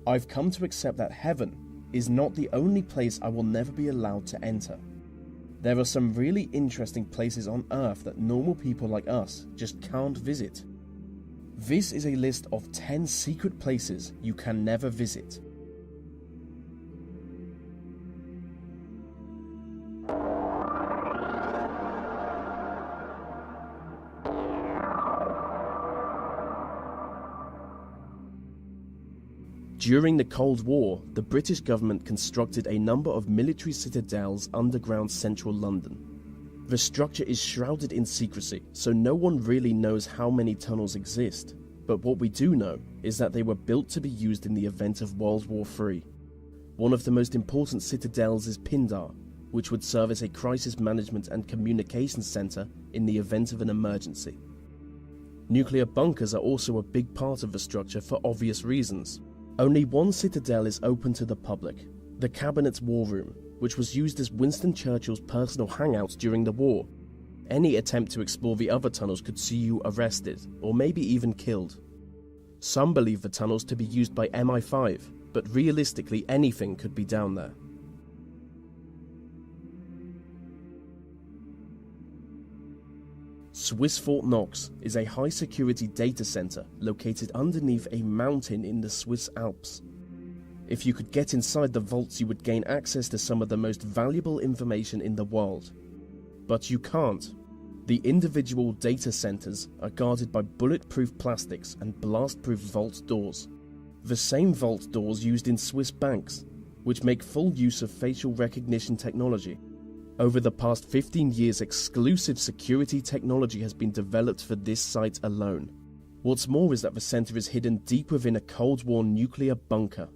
I've come to accept that heaven is not the only place I will never be allowed to enter. There are some really interesting places on Earth that normal people like us just can't visit. This is a list of 10 secret places you can never visit. During the Cold War, the British government constructed a number of military citadels underground central London. The structure is shrouded in secrecy, so no one really knows how many tunnels exist. But what we do know is that they were built to be used in the event of World War III. One of the most important citadels is Pindar, which would serve as a crisis management and communications center in the event of an emergency. Nuclear bunkers are also a big part of the structure for obvious reasons. Only one citadel is open to the public, the Cabinet's War Room, which was used as Winston Churchill's personal hangout during the war. Any attempt to explore the other tunnels could see you arrested, or maybe even killed. Some believe the tunnels to be used by MI5, but realistically anything could be down there. Swiss Fort Knox is a high-security data center located underneath a mountain in the Swiss Alps. If you could get inside the vaults, you would gain access to some of the most valuable information in the world. But you can't. The individual data centers are guarded by bulletproof plastics and blast-proof vault doors. The same vault doors used in Swiss banks, which make full use of facial recognition technology. Over the past 15 years, exclusive security technology has been developed for this site alone. What's more is that the center is hidden deep within a Cold War nuclear bunker.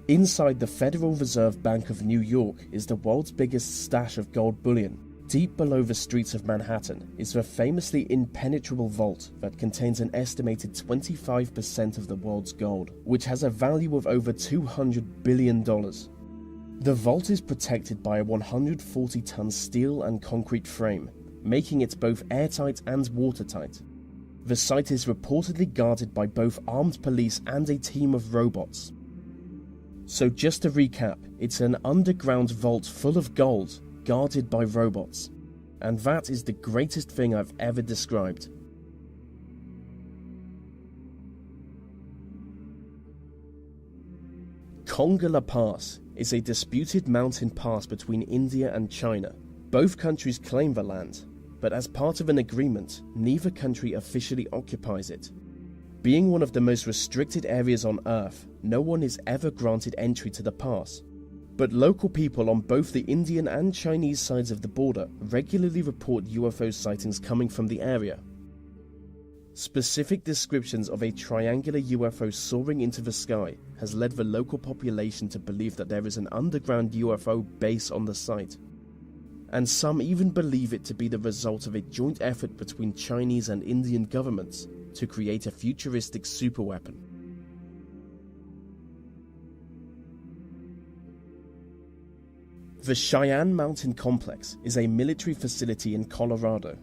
Inside the Federal Reserve Bank of New York is the world's biggest stash of gold bullion. Deep below the streets of Manhattan is the famously impenetrable vault that contains an estimated 25% of the world's gold, which has a value of over $200 billion. The vault is protected by a 140-ton steel and concrete frame, making it both airtight and watertight. The site is reportedly guarded by both armed police and a team of robots. So just to recap, it's an underground vault full of gold, guarded by robots. And that is the greatest thing I've ever described. Konga La Pass is a disputed mountain pass between India and China. Both countries claim the land, but as part of an agreement, neither country officially occupies it. Being one of the most restricted areas on Earth, no one is ever granted entry to the pass. But local people on both the Indian and Chinese sides of the border regularly report UFO sightings coming from the area. Specific descriptions of a triangular UFO soaring into the sky has led the local population to believe that there is an underground UFO base on the site. And some even believe it to be the result of a joint effort between Chinese and Indian governments to create a futuristic superweapon. The Cheyenne Mountain Complex is a military facility in Colorado.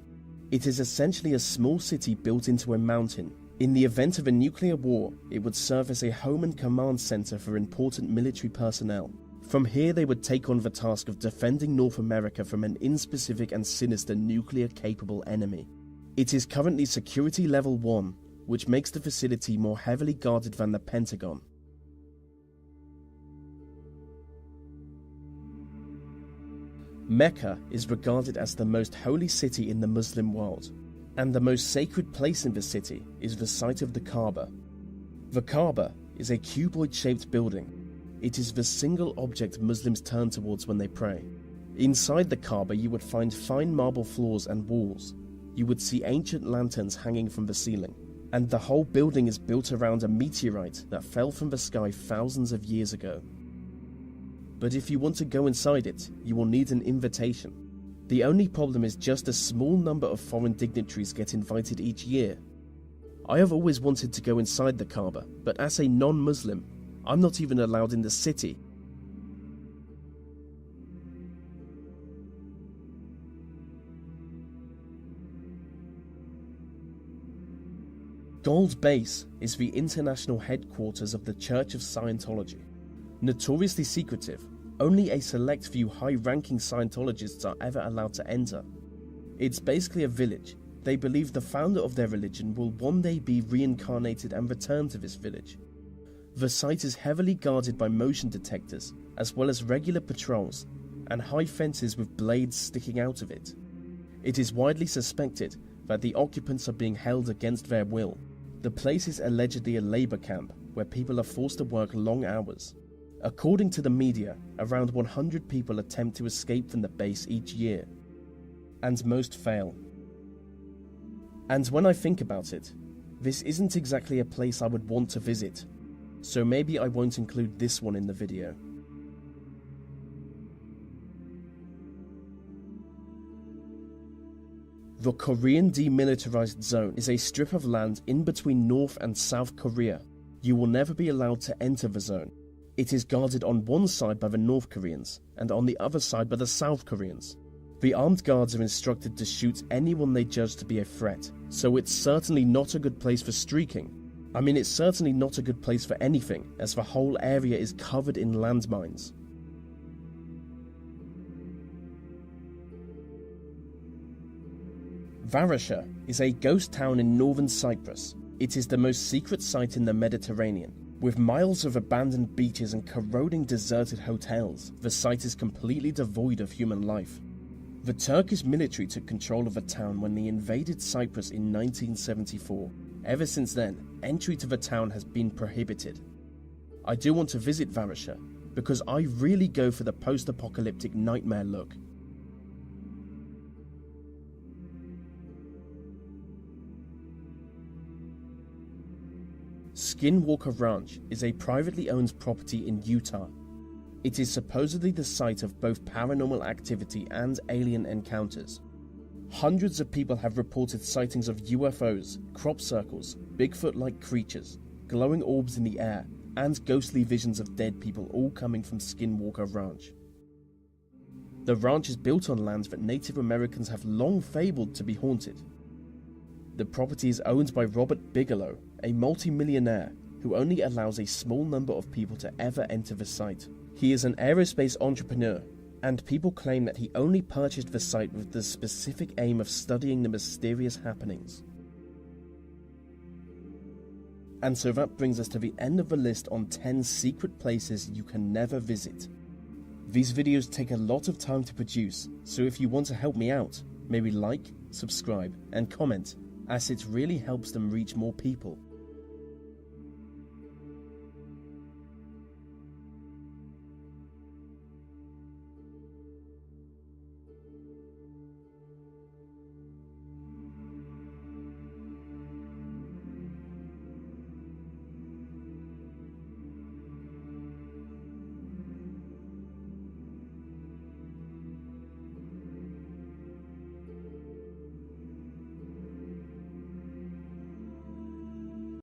It is essentially a small city built into a mountain. In the event of a nuclear war, it would serve as a home and command center for important military personnel. From here, they would take on the task of defending North America from an inspecific and sinister nuclear-capable enemy. It is currently Security Level 1, which makes the facility more heavily guarded than the Pentagon. Mecca is regarded as the most holy city in the Muslim world, and the most sacred place in the city is the site of the Kaaba. The Kaaba is a cuboid-shaped building. It is the single object Muslims turn towards when they pray. Inside the Kaaba you would find fine marble floors and walls. You would see ancient lanterns hanging from the ceiling, and the whole building is built around a meteorite that fell from the sky thousands of years ago. But if you want to go inside it, you will need an invitation. The only problem is just a small number of foreign dignitaries get invited each year. I have always wanted to go inside the Kaaba, but as a non-Muslim, I'm not even allowed in the city. Gold Base is the international headquarters of the Church of Scientology. Notoriously secretive, only a select few high-ranking Scientologists are ever allowed to enter. It's basically a village. They believe the founder of their religion will one day be reincarnated and return to this village. The site is heavily guarded by motion detectors, as well as regular patrols, and high fences with blades sticking out of it. It is widely suspected that the occupants are being held against their will. The place is allegedly a labour camp, where people are forced to work long hours. According to the media, around 100 people attempt to escape from the base each year, and most fail. And when I think about it, this isn't exactly a place I would want to visit, so maybe I won't include this one in the video. The Korean Demilitarized Zone is a strip of land in between North and South Korea. You will never be allowed to enter the zone. It is guarded on one side by the North Koreans and on the other side by the South Koreans. The armed guards are instructed to shoot anyone they judge to be a threat, so it's certainly not a good place for streaking. I mean, it's certainly not a good place for anything, as the whole area is covered in landmines. Varasha is a ghost town in northern Cyprus. It is the most secret site in the Mediterranean. With miles of abandoned beaches and corroding deserted hotels, the site is completely devoid of human life. The Turkish military took control of the town when they invaded Cyprus in 1974. Ever since then, entry to the town has been prohibited. I do want to visit Varasha, because I really go for the post-apocalyptic nightmare look. Skinwalker Ranch is a privately owned property in Utah. It is supposedly the site of both paranormal activity and alien encounters. Hundreds of people have reported sightings of UFOs, crop circles, Bigfoot-like creatures, glowing orbs in the air, and ghostly visions of dead people, all coming from Skinwalker Ranch. The ranch is built on land that Native Americans have long fabled to be haunted. The property is owned by Robert Bigelow, a multi-millionaire who only allows a small number of people to ever enter the site. He is an aerospace entrepreneur, and people claim that he only purchased the site with the specific aim of studying the mysterious happenings. And so that brings us to the end of the list on 10 secret places you can never visit. These videos take a lot of time to produce, so if you want to help me out, maybe like, subscribe, and comment, as it really helps them reach more people.